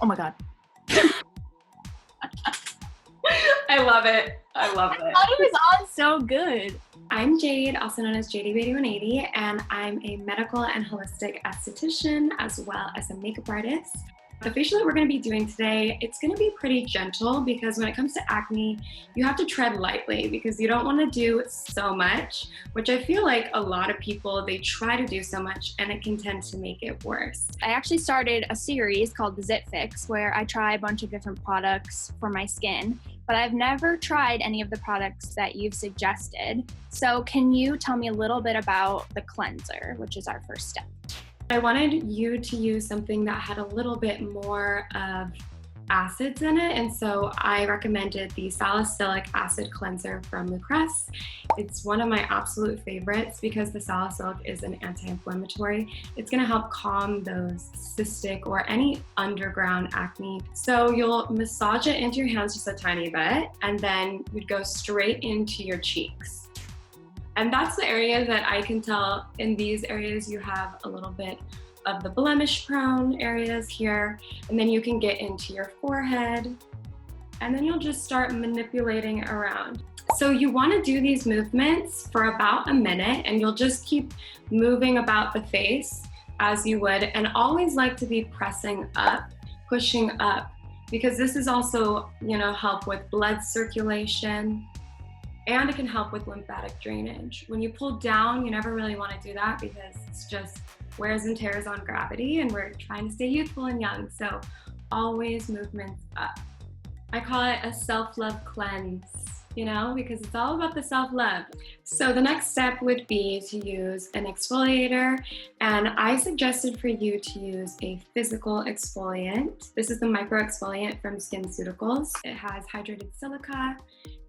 Oh my God. I love it. I love it. I thought it was on so good. I'm Jade, also known as JadeyWadey180, and I'm a medical and holistic esthetician as well as a makeup artist. The facial that we're going to be doing today, it's going to be pretty gentle because when it comes to acne, you have to tread lightly because you don't want to do so much, which I feel like a lot of people, they try to do so much and it can tend to make it worse. I actually started a series called the Zit Fix where I try a bunch of different products for my skin, but I've never tried any of the products that you've suggested. So can you tell me a little bit about the cleanser, which is our first step? I wanted you to use something that had a little bit more of acids in it, and so I recommended the salicylic acid cleanser from Crème. It's one of my absolute favorites because the salicylic is an anti-inflammatory. It's going to help calm those cystic or any underground acne. So you'll massage it into your hands just a tiny bit, and then you'd go straight into your cheeks. And that's the area that I can tell in these areas you have a little bit of the blemish prone areas here, and then you can get into your forehead, and then you'll just start manipulating around. So you want to do these movements for about a minute, and you'll just keep moving about the face as you would, and always like to be pressing up, pushing up, because this is also, help with blood circulation. And it can help with lymphatic drainage. When you pull down, you never really want to do that because it's just wears and tears on gravity, and we're trying to stay youthful and young. So always movements up. I call it a self-love cleanse, because it's all about the self-love. So the next step would be to use an exfoliator, and I suggested for you to use a physical exfoliant. This is the Micro-Exfoliant from SkinCeuticals. It has hydrated silica,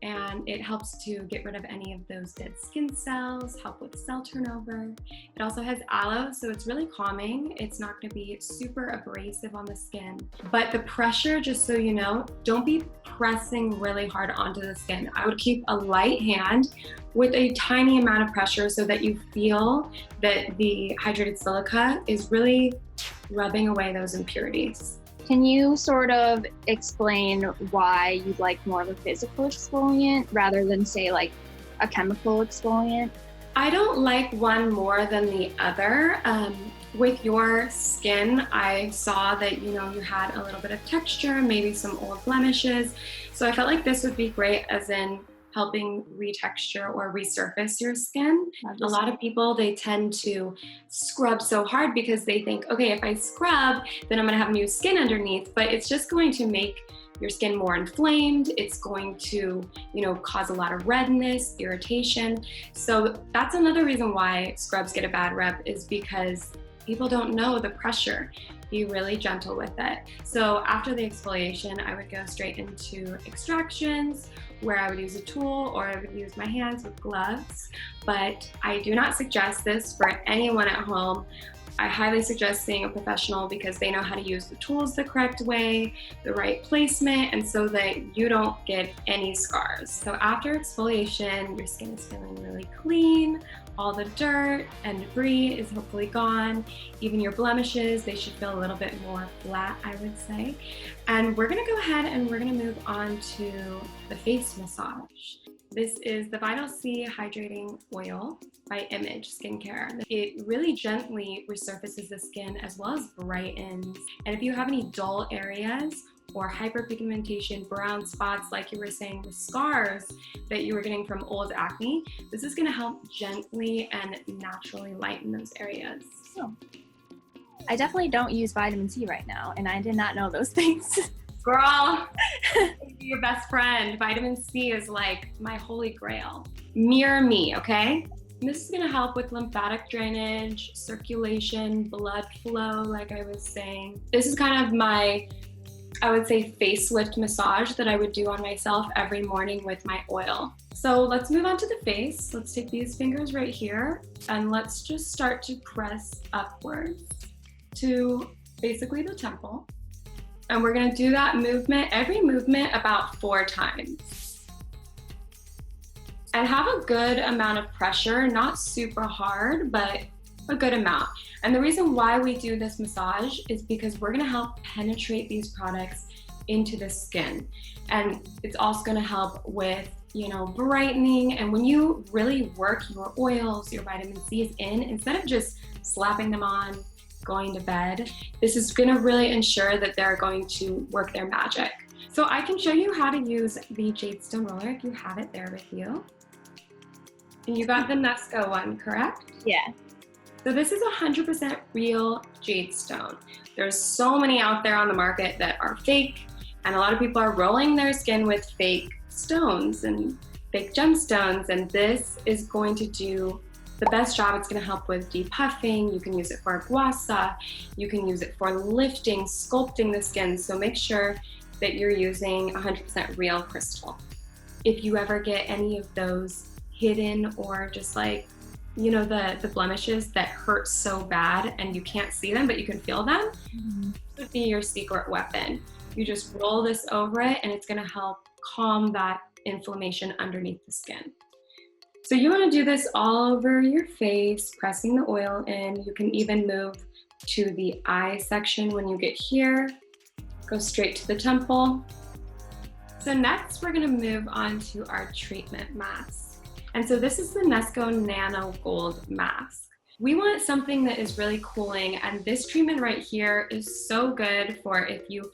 and it helps to get rid of any of those dead skin cells, help with cell turnover. It also has aloe, so it's really calming. It's not going to be super abrasive on the skin. But the pressure, just so you know, don't be pressing really hard onto the skin. I would keep a light hand with a tiny amount of pressure so that you feel that the hydrated silica is really rubbing away those impurities. Can you sort of explain why you'd like more of a physical exfoliant rather than, say, like a chemical exfoliant? I don't like one more than the other. With your skin, I saw that, you had a little bit of texture, maybe some old blemishes. So I felt like this would be great as in helping retexture or resurface your skin. A lot of people, they tend to scrub so hard because they think, okay, if I scrub, then I'm gonna have new skin underneath, but it's just going to make your skin more inflamed. It's going to, cause a lot of redness, irritation. So that's another reason why scrubs get a bad rep, is because people don't know the pressure. Be really gentle with it. So after the exfoliation, I would go straight into extractions, where I would use a tool or I would use my hands with gloves. But I do not suggest this for anyone at home. I highly suggest seeing a professional because they know how to use the tools the correct way, the right placement, and so that you don't get any scars. So after exfoliation, your skin is feeling really clean. All the dirt and debris is hopefully gone. Even your blemishes, they should feel a little bit more flat, I would say. And we're gonna go ahead and we're gonna move on to the face massage. This is the Vital C Hydrating Oil by Image Skincare. It really gently resurfaces the skin as well as brightens. And if you have any dull areas or hyperpigmentation, brown spots, like you were saying, the scars that you were getting from old acne, this is gonna help gently and naturally lighten those areas. Oh. I definitely don't use vitamin C right now, and I did not know those things. Girl, your best friend. Vitamin C is like my holy grail. Mirror me, okay? This is gonna help with lymphatic drainage, circulation, blood flow, like I was saying. This is kind of my, I would say, facelift massage that I would do on myself every morning with my oil. So let's move on to the face. Let's take these fingers right here and let's just start to press upwards to basically the temple. And we're gonna do that movement, every movement about 4 times. And have a good amount of pressure, not super hard, but a good amount. And the reason why we do this massage is because we're gonna help penetrate these products into the skin. And it's also gonna help with, you know, brightening. And when you really work your oils, your vitamin C's in, instead of just slapping them on, going to bed, this is gonna really ensure that they're going to work their magic. So I can show you how to use the Jade Stone Roller if you have it there with you. And you got the Nesco one, correct? Yeah. So this is 100% real jade stone. There's so many out there on the market that are fake, and a lot of people are rolling their skin with fake stones and fake gemstones, and this is going to do the best job. It's gonna help with depuffing. You can use it for guasa. You can use it for lifting, sculpting the skin. So make sure that you're using 100% real crystal. If you ever get any of those hidden or just like, you know, the blemishes that hurt so bad and you can't see them, but you can feel them, this would be your secret weapon. You just roll this over it and it's gonna help calm that inflammation underneath the skin. So you wanna do this all over your face, pressing the oil in. You can even move to the eye section when you get here. Go straight to the temple. So next we're gonna move on to our treatment mask. And so this is the Nesco Nano Gold Mask. We want something that is really cooling, and this treatment right here is so good for if you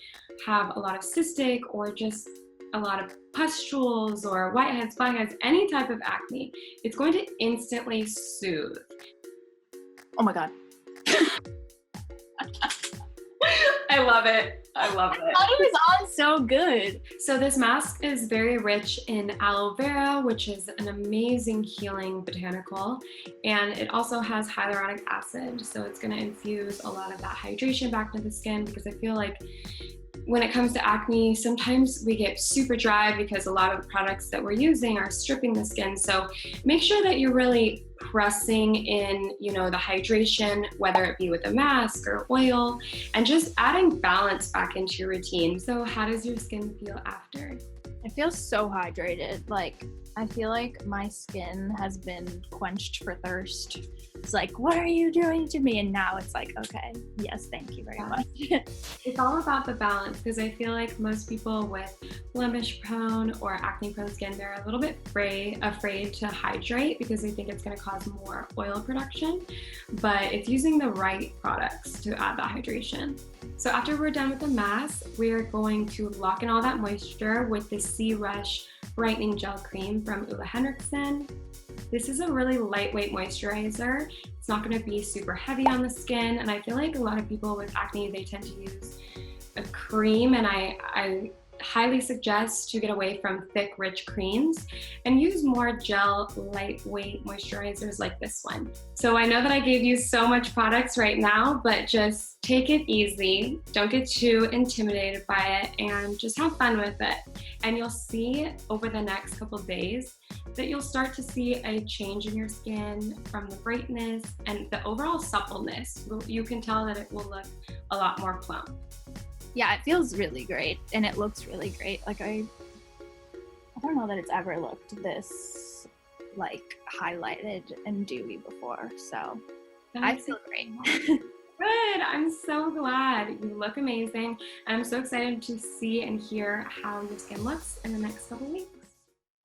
have a lot of cystic or just a lot of pustules or whiteheads, blackheads, any type of acne. It's going to instantly soothe. Oh my God. I love it. I love it. I thought it was on so good. So this mask is very rich in aloe vera, which is an amazing healing botanical. And it also has hyaluronic acid. So it's gonna infuse a lot of that hydration back into the skin, because I feel like when it comes to acne, sometimes we get super dry because a lot of the products that we're using are stripping the skin. So make sure that you're really pressing in, you know, the hydration, whether it be with a mask or oil, and just adding balance back into your routine. So how does your skin feel after? It feels so hydrated. Like, I feel like my skin has been quenched for thirst. It's like, what are you doing to me? And now it's like, okay, yes, thank you very much. It's all about the balance, because I feel like most people with blemish prone or acne prone skin, they're a little bit afraid to hydrate because they think it's going to cause more oil production, but it's using the right products to add that hydration. So after we're done with the mask, we're going to lock in all that moisture with the C-Rush Brightening Gel Cream from Ulla Henriksen. This is a really lightweight moisturizer. It's not going to be super heavy on the skin, and I feel like a lot of people with acne, they tend to use a cream, and I highly suggest to get away from thick, rich creams and use more gel, lightweight moisturizers like this one. So I know that I gave you so much products right now, but just take it easy. Don't get too intimidated by it, and just have fun with it. And you'll see over the next couple days that you'll start to see a change in your skin from the brightness and the overall suppleness. You can tell that it will look a lot more plump. Yeah, it feels really great, and it looks really great. Like, I don't know that it's ever looked this like highlighted and dewy before, so I feel great. Good, I'm so glad. You look amazing, and I'm so excited to see and hear how your skin looks in the next couple weeks.